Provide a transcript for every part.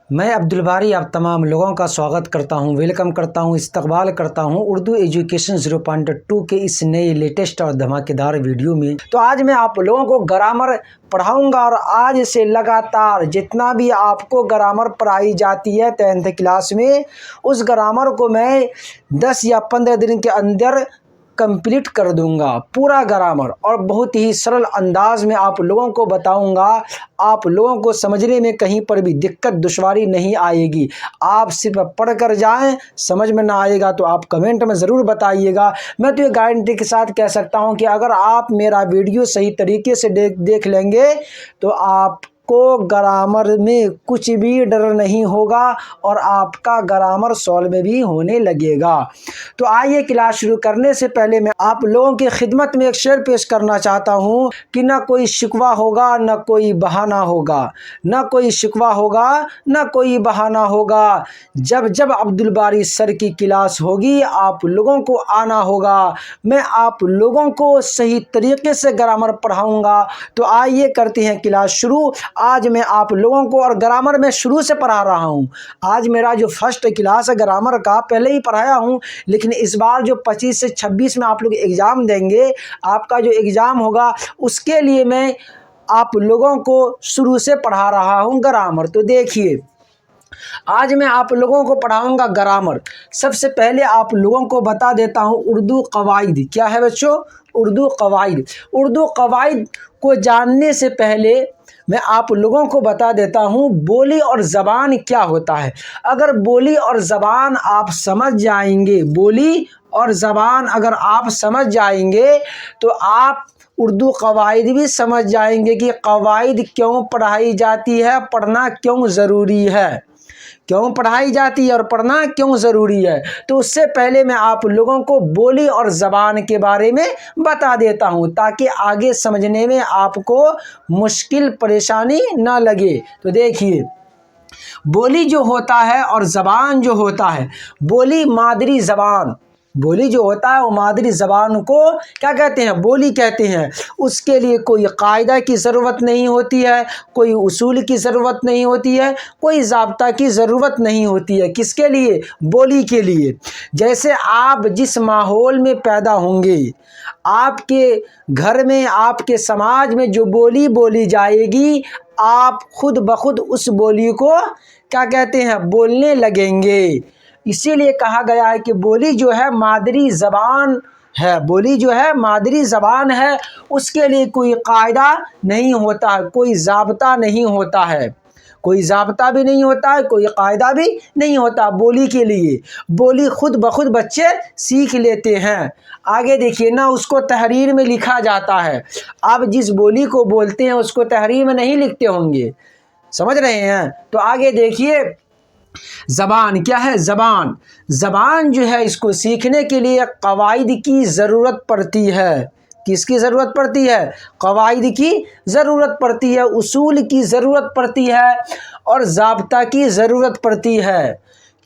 मैं अब्दुल बारी आप तमाम लोगों का स्वागत करता हूं, वेलकम करता हूं, इस्तकबाल करता हूं उर्दू एजुकेशन 0.2 के इस नए लेटेस्ट और धमाकेदार वीडियो में। तो आज मैं आप लोगों को ग्रामर पढ़ाऊंगा और आज से लगातार जितना भी आपको ग्रामर पढ़ाई जाती है 10th क्लास में, उस ग्रामर को मैं 10 या 15 दिन के अंदर कंप्लीट कर दूंगा पूरा ग्रामर, और बहुत ही सरल अंदाज में आप लोगों को बताऊंगा। आप लोगों को समझने में कहीं पर भी दिक्कत दुश्वारी नहीं आएगी। आप सिर्फ पढ़ कर जाएं, समझ में ना आएगा तो आप कमेंट में ज़रूर बताइएगा। मैं तो ये गारंटी के साथ कह सकता हूं कि अगर आप मेरा वीडियो सही तरीके से देख लेंगे तो आपको ग्रामर में कुछ भी डर नहीं होगा और आपका ग्रामर सॉल्व भी होने लगेगा। तो आइए क्लास शुरू करने से पहले मैं आप लोगों की खिदमत में एक शेर पेश करना चाहता हूं कि ना कोई शिकवा होगा ना कोई बहाना होगा, ना कोई शिकवा होगा ना कोई बहाना होगा। जब जब अब्दुल बारी सर की क्लास होगी आप लोगों को आना होगा। मैं आप लोगों को सही तरीके से ग्रामर पढ़ाऊंगा। तो आइए करते हैं क्लास शुरू। आज मैं आप लोगों को, और ग्रामर में शुरू से पढ़ा रहा हूं। आज मेरा जो फर्स्ट क्लास है ग्रामर का, पहले ही पढ़ाया हूं, लेकिन इस बार जो 25 से 26 में आप लोग एग्ज़ाम देंगे, आपका जो एग्ज़ाम होगा उसके लिए मैं आप लोगों को शुरू से पढ़ा रहा हूं ग्रामर। तो देखिए, आज मैं आप लोगों को पढ़ाऊंगा ग्रामर। सबसे पहले आप लोगों को बता देता हूं उर्दू कवायद क्या है बच्चों। उर्दू कवायद, उर्दू कवायद को जानने से पहले मैं आप लोगों को बता देता हूं बोली और ज़बान क्या होता है। अगर बोली और ज़बान आप समझ जाएंगे, बोली और ज़बान अगर आप समझ जाएंगे तो आप उर्दू कवायद भी समझ जाएंगे कि कवायद क्यों पढ़ाई जाती है, पढ़ना क्यों ज़रूरी है, क्यों पढ़ाई जाती है और पढ़ना क्यों ज़रूरी है। तो उससे पहले मैं आप लोगों को बोली और ज़बान के बारे में बता देता हूं ताकि आगे समझने में आपको मुश्किल परेशानी ना लगे। तो देखिए, बोली जो होता है और ज़बान जो होता है, बोली मादरी ज़बान, बोली जो होता है वो मादरी ज़बान को क्या कहते हैं, बोली कहते हैं। उसके लिए कोई कायदा की ज़रूरत नहीं होती है, कोई उसूल की ज़रूरत नहीं होती है, कोई ज़ाब्ता की ज़रूरत नहीं होती है। किसके लिए? बोली के लिए। जैसे आप जिस माहौल में पैदा होंगे, आपके घर में, आपके समाज में जो बोली बोली जाएगी, आप खुद ब खुद उस बोली को क्या कहते हैं, बोलने लगेंगे। इसीलिए कहा गया है कि बोली जो है मादरी ज़बान है, बोली जो है मादरी ज़बान है। उसके लिए कोई कायदा नहीं होता है, कोई ज़ाब्ता नहीं होता है, कोई ज़ाब्ता भी नहीं होता है, कोई कायदा भी नहीं होता बोली के लिए। बोली खुद ब खुद बच्चे सीख लेते हैं। आगे देखिए ना, उसको तहरीर में लिखा जाता है। आप जिस बोली को बोलते हैं उसको तहरीर में नहीं लिखते होंगे, समझ रहे हैं। तो आगे देखिए, ज़बान क्या है। ज़बान, ज़बान जो है इसको सीखने के लिए कवायद की ज़रूरत पड़ती है। किसकी ज़रूरत पड़ती है? कवायद की ज़रूरत पड़ती है, उसूल की ज़रूरत पड़ती है और ज़ाब्ता की ज़रूरत पड़ती है।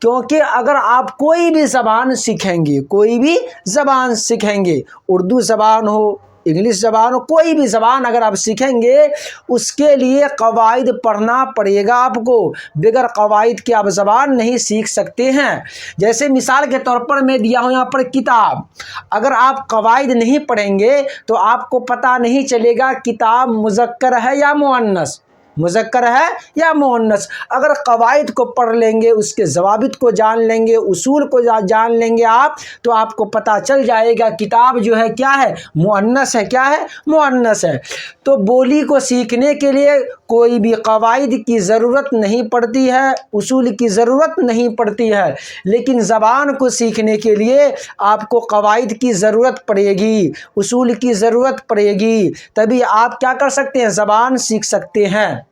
क्योंकि अगर आप कोई भी ज़बान सीखेंगे, कोई भी ज़बान सीखेंगे, उर्दू ज़बान हो, इंग्लिश ज़बान हो, कोई भी ज़बान अगर आप सीखेंगे उसके लिए कवायद पढ़ना पड़ेगा आपको। बगैर कवायद के आप ज़बान नहीं सीख सकते हैं। जैसे मिसाल के तौर पर मैं दिया हूँ यहाँ पर किताब। अगर आप कवायद नहीं पढ़ेंगे तो आपको पता नहीं चलेगा किताब मुज़क्कर है या मुअन्नस, मुज़क्कर है या मुअन्नस। अगर कवायद को पढ़ लेंगे, उसके ज़वाबित को जान लेंगे, उसूल को जान लेंगे आप, तो आपको पता चल जाएगा किताब जो है क्या है, मुअन्नस है, क्या है, मुअन्नस है। तो बोली को सीखने के लिए कोई भी कवायद की ज़रूरत नहीं पड़ती है, उसूल की ज़रूरत नहीं पड़ती है। लेकिन ज़बान को सीखने के लिए आपको कवायद की ज़रूरत पड़ेगी, उसूल की ज़रूरत पड़ेगी, तभी आप क्या कर सकते हैं, ज़बान सीख सकते हैं।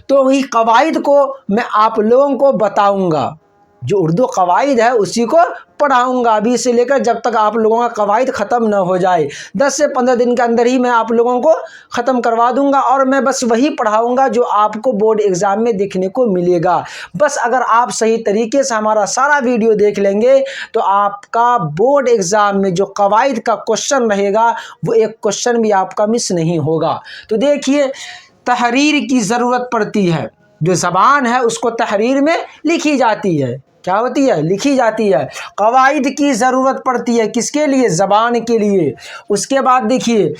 तो वही कवायद को मैं आप लोगों को बताऊंगा, जो उर्दू कवायद है उसी को पढ़ाऊंगा अभी से लेकर जब तक आप लोगों का कवायद ख़त्म न हो जाए। 10 से 15 दिन के अंदर ही मैं आप लोगों को ख़त्म करवा दूंगा, और मैं बस वही पढ़ाऊंगा जो आपको बोर्ड एग्ज़ाम में देखने को मिलेगा। बस अगर आप सही तरीके से हमारा सारा वीडियो देख लेंगे तो आपका बोर्ड एग्ज़ाम में जो कवायद का क्वेश्चन रहेगा वो एक क्वेश्चन भी आपका मिस नहीं होगा। तो देखिए, तहरीर की ज़रूरत पड़ती है। जो ज़बान है उसको तहरीर में लिखी जाती है। क्या होती है? लिखी जाती है। कवाइद की ज़रूरत पड़ती है किसके लिए? ज़बान के लिए। उसके बाद देखिए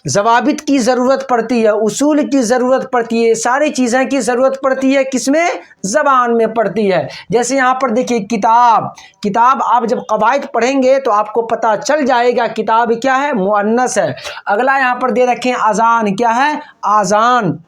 ज़वाबित की ज़रूरत पड़ती है, उसूल की ज़रूरत पड़ती है, सारी चीज़ें की ज़रूरत पड़ती है किसमें? ज़बान में पड़ती है। जैसे यहाँ पर देखिए किताब आप जब कवाइद पढ़ेंगे तो आपको पता चल जाएगा किताब क्या है? मुअन्नस है। अगला यहाँ पर दे रखें अज़ान, क्या है? आज़ान।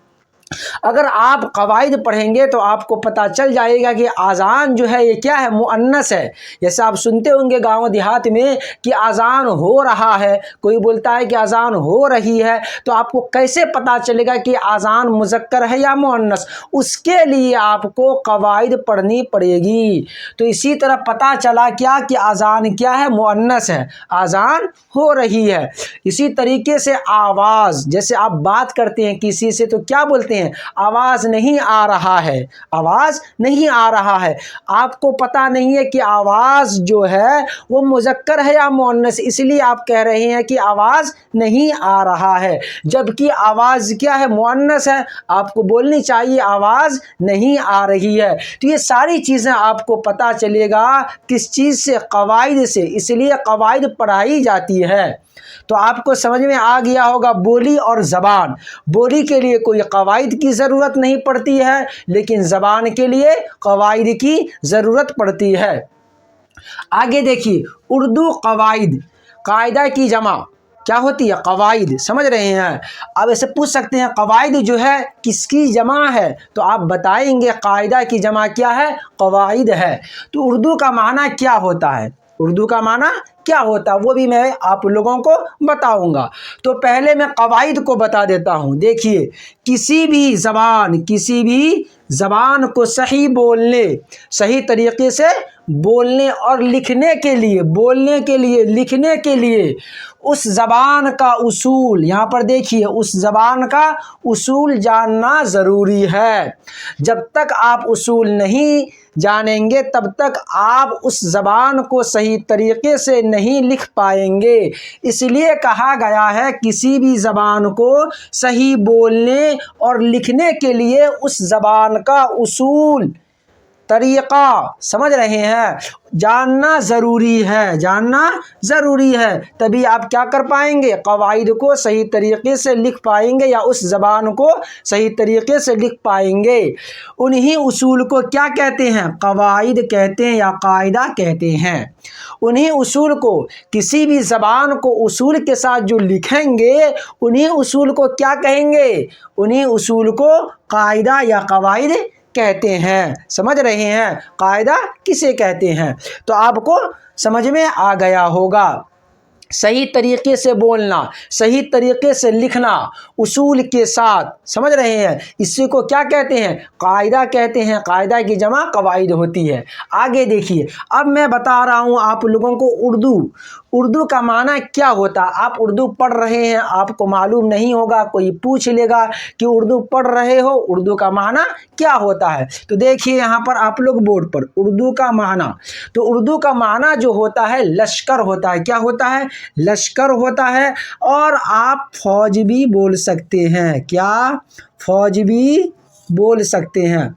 अगर आप कवाइद पढ़ेंगे तो आपको पता चल जाएगा कि आज़ान जो है ये क्या है? मुअन्नस है। जैसे आप सुनते होंगे गांव देहात में कि आज़ान हो रहा है, कोई बोलता है कि आज़ान हो रही है, तो आपको कैसे पता चलेगा कि आज़ान मुज़क्कर है या मुअन्नस? उसके लिए आपको कवाइद पढ़नी पड़ेगी। तो इसी तरह पता चला क्या कि आज़ान क्या है? मुअन्नस है, आज़ान हो रही है। इसी तरीके से आवाज़, जैसे आप बात करते हैं किसी से तो क्या बोलते हैं? आवाज़ नहीं आ रहा है, आवाज़ नहीं आ रहा है। आपको पता नहीं है कि आवाज़ जो है वो मुज़क्कर है या मुअन्नस, इसलिए आप कह रहे हैं कि आवाज़ नहीं आ रहा है, जबकि आवाज़ क्या है? मुअन्नस है। आपको बोलनी चाहिए आवाज़ नहीं आ रही है। तो ये सारी चीज़ें आपको पता चलेगा किस चीज़ से? कवाइद से। इसलिए कवाइद पढ़ाई जाती है। तो आपको समझ में आ गया होगा बोली और ज़बान। बोली के लिए कोई कवाइद की ज़रूरत नहीं पड़ती है, लेकिन ज़बान के लिए कवाइद की ज़रूरत पड़ती है। आगे देखिए उर्दू कवाइद, कायदा की जमा क्या होती है? कवाइद। समझ रहे हैं? अब ऐसे पूछ सकते हैं कवाइद जो है किसकी जमा है? तो आप बताएंगे कायदा की जमा क्या है? कवाइद है। तो उर्दू का माना क्या होता है? उर्दू का माना क्या होता है वो भी मैं आप लोगों को बताऊंगा। तो पहले मैं कवाइद को बता देता हूं। देखिए किसी भी ज़बान को सही बोलने, सही तरीके से बोलने और लिखने के लिए लिखने के लिए उस ज़बान का उसूल, यहाँ पर देखिए उस ज़बान का उसूल जानना ज़रूरी है। जब तक आप उसूल नहीं जानेंगे तब तक आप उस ज़बान को सही तरीके से नहीं लिख पाएंगे। इसलिए कहा गया है किसी भी ज़बान को सही बोलने और लिखने के लिए उस ज़बान का उसूल, तरीक़ा, समझ रहे हैं, जानना ज़रूरी है, जानना ज़रूरी है। तभी आप क्या कर पाएंगे? कवाइद को सही तरीके से लिख पाएंगे या उस ज़बान को सही तरीके से लिख पाएंगे। उन्हीं उसूल को क्या कहते हैं? कवाइद कहते हैं या कायदा कहते हैं। उन्हीं उसूल को, किसी भी ज़बान को उसूल के साथ जो लिखेंगे उन्हीं उसूल को क्या कहेंगे? उन्हीं उसूल को कायदा या कवाइद कहते हैं। समझ रहे हैं? कायदा किसे कहते हैं? तो आपको समझ में आ गया होगा। सही तरीके से बोलना, सही तरीके से लिखना उसूल के साथ, समझ रहे हैं, इसी को क्या कहते हैं? कायदा कहते हैं। कायदा की जमा कवाइद होती है। आगे देखिए अब मैं बता रहा हूँ आप लोगों को उर्दू का माना क्या होता है। आप उर्दू पढ़ रहे हैं, आपको मालूम नहीं होगा, कोई पूछ लेगा कि उर्दू पढ़ रहे हो, उर्दू का माना क्या होता है। तो देखिए यहाँ पर आप लोग बोर्ड पर उर्दू का माना, तो उर्दू का माना जो होता है लश्कर होता है। क्या होता है? लश्कर होता है। और आप फौज भी बोल सकते हैं। क्या? फौज भी बोल सकते हैं।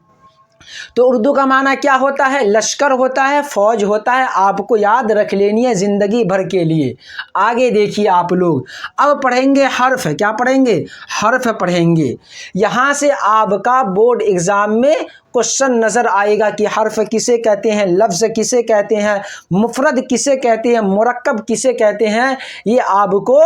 तो उर्दू का माना क्या होता है? लश्कर होता है, फौज होता है। आपको याद रख लेनी है ज़िंदगी भर के लिए। आगे देखिए आप लोग अब पढ़ेंगे हर्फ। क्या पढ़ेंगे? हर्फ पढ़ेंगे। यहाँ से आपका बोर्ड एग्ज़ाम में क्वेश्चन नज़र आएगा कि हर्फ किसे कहते हैं, लफ्ज़ किसे कहते हैं, मुफरद किसे कहते हैं, मुरक्कब किसे कहते हैं। ये आपको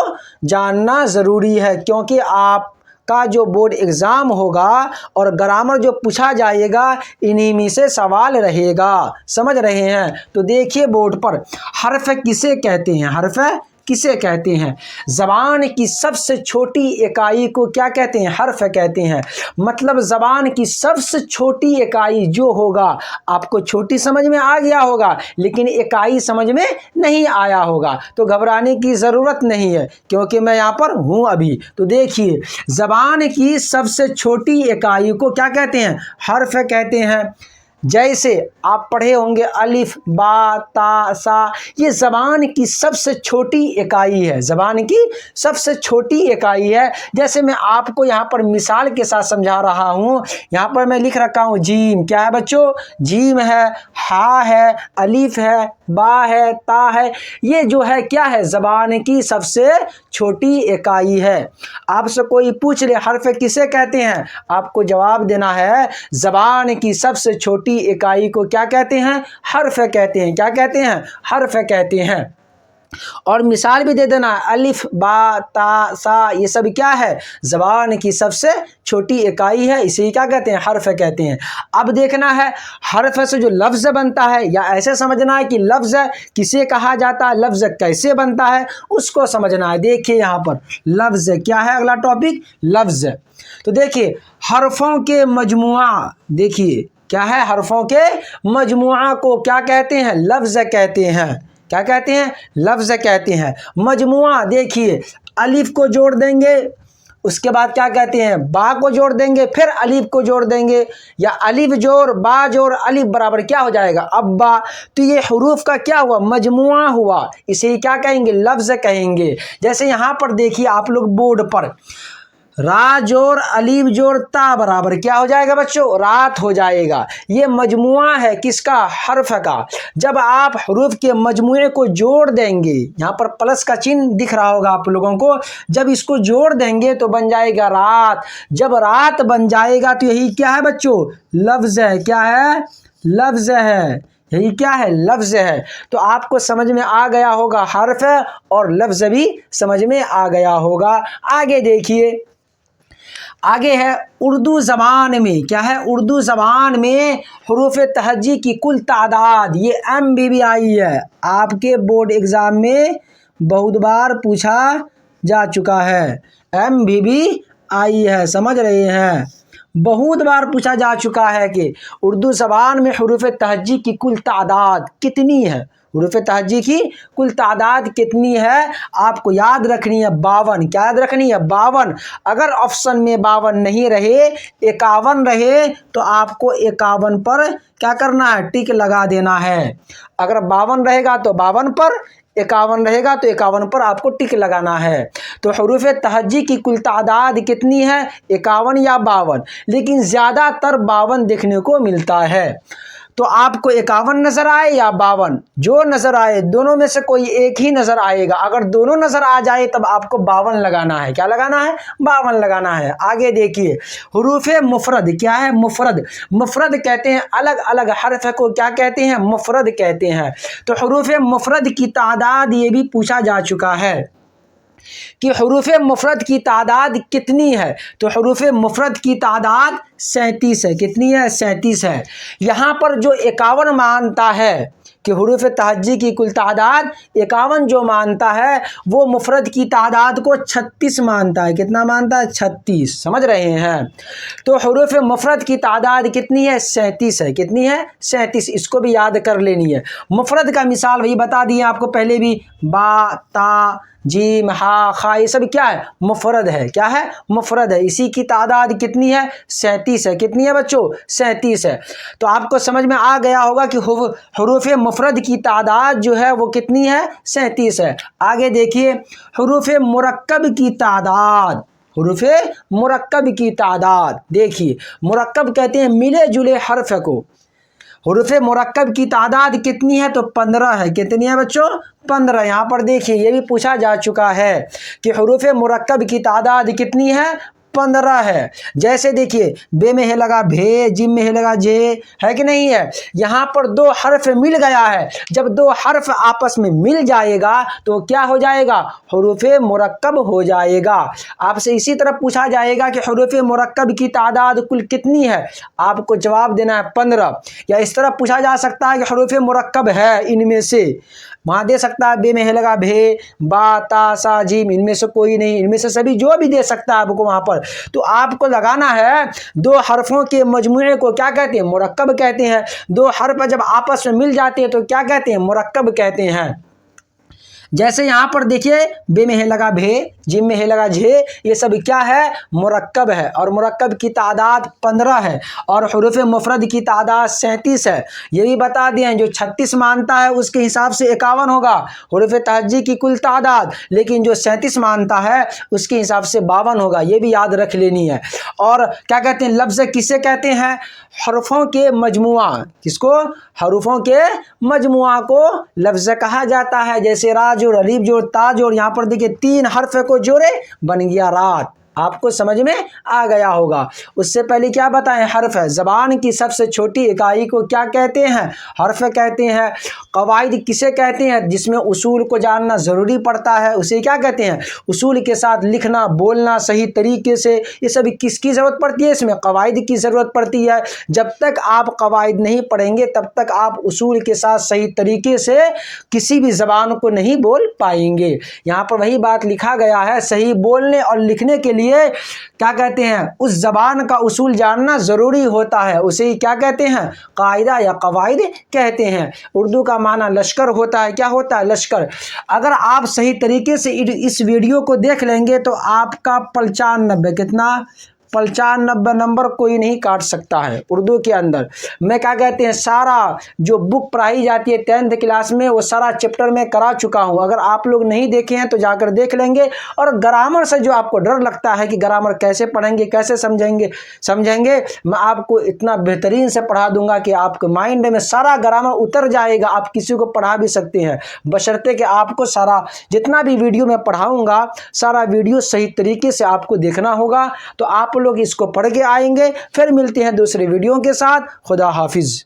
जानना ज़रूरी है, क्योंकि आप का जो बोर्ड एग्ज़ाम होगा और ग्रामर जो पूछा जाएगा इन्हीं में से सवाल रहेगा। समझ रहे हैं? तो देखिए बोर्ड पर हर्फ किसे कहते हैं। हर्फ किसे कहते हैं? ज़बान की सबसे छोटी इकाई को क्या कहते हैं? हर्फ कहते हैं। मतलब ज़बान की सबसे छोटी इकाई जो होगा, आपको छोटी समझ में आ गया होगा लेकिन इकाई समझ में नहीं आया होगा, तो घबराने की ज़रूरत नहीं है क्योंकि मैं यहाँ पर हूँ अभी। तो देखिए ज़बान की सबसे छोटी इकाई को क्या कहते हैं? हर्फ कहते हैं। जैसे आप पढ़े होंगे अलिफ बा ता सा, ये ज़बान की सबसे छोटी इकाई है, ज़बान की सबसे छोटी इकाई है। जैसे मैं आपको यहाँ पर मिसाल के साथ समझा रहा हूँ, यहाँ पर मैं लिख रखा हूँ जीम, क्या है बच्चों, जीम है, हा है, अलिफ है, बा है, ता है, ये जो है क्या है, ज़बान की सबसे छोटी इकाई है। आपसे कोई पूछ ले हर्फ किसे कहते हैं, आपको जवाब देना है ज़बान की सबसे छोटी इकाई को क्या कहते हैं, हर्फ कहते हैं। क्या कहते हैं, हर्फ कहते हैं। और मिसाल भी दे देना, अलिफ बा ता सा, ये सब क्या है, ज़बान की सबसे छोटी इकाई है, इसे क्या कहते हैं, हर्फ कहते हैं। अब देखना है हर्फ से जो लफ्ज़ बनता है, या ऐसे समझना है कि लफ्ज़ किसे कहा जाता है, लफ्ज़ कैसे बनता है, उसको समझना है। देखिए यहाँ पर लफ्ज़ क्या है, अगला टॉपिक लफ्ज़। तो देखिए हर्फों के मजमुआ, देखिए क्या है, हर्फों के मजमुआ को क्या कहते हैं, लफ्ज़ कहते हैं। क्या कहते हैं, लफ्ज़ कहते हैं। मजमुआ देखिए अलिफ को जोड़ देंगे, उसके बाद क्या कहते हैं, बा को जोड़ देंगे, फिर अलिफ को जोड़ देंगे, या अलिफ जोड़ बा जोड़ अलिफ बराबर क्या हो जाएगा, अब्बा। तो ये हुरूफ का क्या हुआ, मजमुआ हुआ, इसे क्या कहेंगे, लफ्ज़ कहेंगे। जैसे यहाँ पर देखिए आप लोग बोर्ड पर रा जोड़ अलीफ जोड़ ता बराबर क्या हो जाएगा बच्चों, रात हो जाएगा। ये मजमुआ है किसका, हर्फ का। जब आप हरूफ के मजमुए को जोड़ देंगे, यहाँ पर प्लस का चिन्ह दिख रहा होगा आप लोगों को, जब इसको जोड़ देंगे तो बन जाएगा रात। जब रात बन जाएगा तो यही क्या है बच्चों, लफ्ज़ है। क्या है, लफ्ज़ है, यही क्या है, लफ्ज़ है। तो आपको समझ में आ गया होगा, हर्फ और लफ्ज़ भी समझ में आ गया होगा। आगे देखिए, आगे है उर्दू ज़बान में, क्या है, उर्दू ज़बान में हुरूफ तहज्जी की कुल तादाद, ये MBBI है, आपके बोर्ड एग्ज़ाम में बहुत बार पूछा जा चुका है। MBBI है, समझ रहे हैं, बहुत बार पूछा जा चुका है कि उर्दू ज़बान में हुरूफ तहज्जी की कुल तादाद कितनी है, हुरूफ तहज्जी की कुल तादाद कितनी है, आपको याद रखनी है 52। क्या याद रखनी है, 52। अगर ऑप्शन में 52 नहीं रहे, 51 रहे, तो आपको 51 पर क्या करना है, टिक लगा देना है। अगर 52 रहेगा तो 52 पर, 51 रहेगा तो 51 पर आपको टिक लगाना है। तो हुरूफ तहज्जी की कुल तादाद कितनी है, 51 या 52, लेकिन ज़्यादातर 52 देखने को मिलता है। तो आपको 51 नज़र आए या 52, जो नज़र आए दोनों में से कोई एक ही नज़र आएगा। अगर दोनों नज़र आ जाए तब आपको 52 लगाना है। क्या लगाना है, 52 लगाना है। आगे देखिए हुरूफ मुफरद, क्या है, मुफरद। मुफरद कहते हैं अलग अलग हर्फ को क्या कहते हैं, मुफरद कहते हैं। तो हुरूफ मुफरद की तादाद ये भी पूछा जा चुका है कि हुरूफ मुफरद की तादाद कितनी है। तो हुरूफ मुफरद की तादाद 37 है। कितनी है, 37 है। यहाँ पर जो 51 मानता है कि हुरूफ तहज्जी की कुल तादाद 51 जो मानता है, वो मुफरद की तादाद को 36 मानता है। कितना मानता है, 36। समझ रहे हैं। तो हुरूफ मुफरद की तादाद कितनी है, 37 है। कितनी है, 37। इसको भी याद कर लेनी है। मुफरद का मिसाल वही बता दिए आपको पहले भी, बा ता जीम हा खा, ये सब क्या है, मुफरद है। क्या है, मुफरद है। इसी की तादाद कितनी है, 37 है। कितनी है बच्चों, 37 है। तो आपको समझ में आ गया होगा कि हुरूफ मुफरद की तादाद जो है वो कितनी है, 37 है। आगे देखिए हुरूफ मुरक्कब की तादाद, हुरूफ मुरक्कब की तादाद। देखिए मुरक्कब कहते हैं मिले जुले हर्फ को। हुरूफ मुरक्कब की तादाद कितनी है, तो 15 है। कितनी है बच्चों, 15। यहाँ पर देखिए ये भी पूछा जा चुका है कि हुरूफ मुरक्कब की तादाद कितनी है, 15 है। जैसे देखिए बे में है लगा भे, जिम में है लगा जे, है कि नहीं है। यहाँ पर दो हर्फ मिल गया है। जब दो हर्फ आपस में मिल जाएगा तो क्या हो जाएगा, हुरूफ मुरक्कब हो जाएगा। आपसे इसी तरह पूछा जाएगा कि हुरूफ मुरक्कब की तादाद कुल कितनी है, आपको जवाब देना है 15। या इस तरह पूछा जा सकता है कि हुरूफ मुरक्कब है इनमें से, वहाँ दे सकता है बे में है लगा भे, बा ता सा जीम, इनमें से कोई नहीं, इनमें से सभी, जो भी दे सकता है आपको वहाँ पर। तो आपको लगाना है दो हर्फों के मजमूए को क्या कहते हैं, मुरक्कब कहते हैं। दो हर्फ जब आपस में मिल जाते हैं तो क्या कहते हैं, मुरक्कब कहते हैं। जैसे यहाँ पर देखिए बे में है लगा भे, जिम में है लगा झे, ये सब क्या है, मुरक्कब है, और मुरक्कब की तादाद 15 है और हुरूफ मुफरद की तादाद 37 है। ये भी बता दिए जो 36 मानता है उसके हिसाब से 51 होगा हुरूफ तहज्जी की कुल तादाद, लेकिन जो 37 मानता है उसके हिसाब से 52 होगा, ये भी याद रख लेनी है। और क्या कहते हैं, लफ्ज़ किसे कहते हैं, हरफों के मजमुआ, किसको, हरूफों के मजमुआ को लफ्ज़ कहा जाता है। जैसे रा जोड़, अलीफ जोड़, ता जोड़, यहाँ पर देखिए 3 हर्फ को जोड़े बन गया रात। आपको समझ में आ गया होगा। उससे पहले क्या बताएं, हर्फ है, ज़बान की सबसे छोटी इकाई को क्या कहते हैं, हर्फ कहते हैं। कवाइद किसे कहते हैं, जिसमें उसूल को जानना ज़रूरी पड़ता है, उसे क्या कहते हैं, उसूल के साथ लिखना बोलना सही तरीके से, ये सभी किसकी ज़रूरत पड़ती है, इसमें कवाइद की ज़रूरत पड़ती है। जब तक आप कवाइद नहीं पढ़ेंगे तब तक आप उसूल के साथ सही तरीके से किसी भी ज़बान को नहीं बोल पाएंगे। यहाँ पर वही बात लिखा गया है, सही बोलने और लिखने के लिए क्या कहते हैं, उस ज़बान का उसूल जानना ज़रूरी होता है, उसे क्या कहते हैं, कायदा या कवाइद कहते हैं। उर्दू का माना लश्कर होता है, क्या होता है, लश्कर। अगर आप सही तरीके से इस वीडियो को देख लेंगे तो आपका 95, कितना, 95 नंबर कोई नहीं काट सकता है उर्दू के अंदर। मैं क्या कहते हैं, सारा जो बुक पढ़ाई जाती है 10th क्लास में वो सारा चैप्टर में करा चुका हूँ। अगर आप लोग नहीं देखे हैं तो जाकर देख लेंगे। और ग्रामर से जो आपको डर लगता है कि ग्रामर कैसे पढ़ेंगे, कैसे समझेंगे, मैं आपको इतना बेहतरीन से पढ़ा दूंगा कि आपके माइंड में सारा ग्रामर उतर जाएगा। आप किसी को पढ़ा भी सकते हैं, बशर्ते कि आपको सारा जितना भी वीडियो में पढ़ाऊँगा सारा वीडियो सही तरीके से आपको देखना होगा। तो आप लोग इसको पढ़ के आएंगे। फिर मिलते हैं दूसरे वीडियो के साथ। खुदा हाफिज़।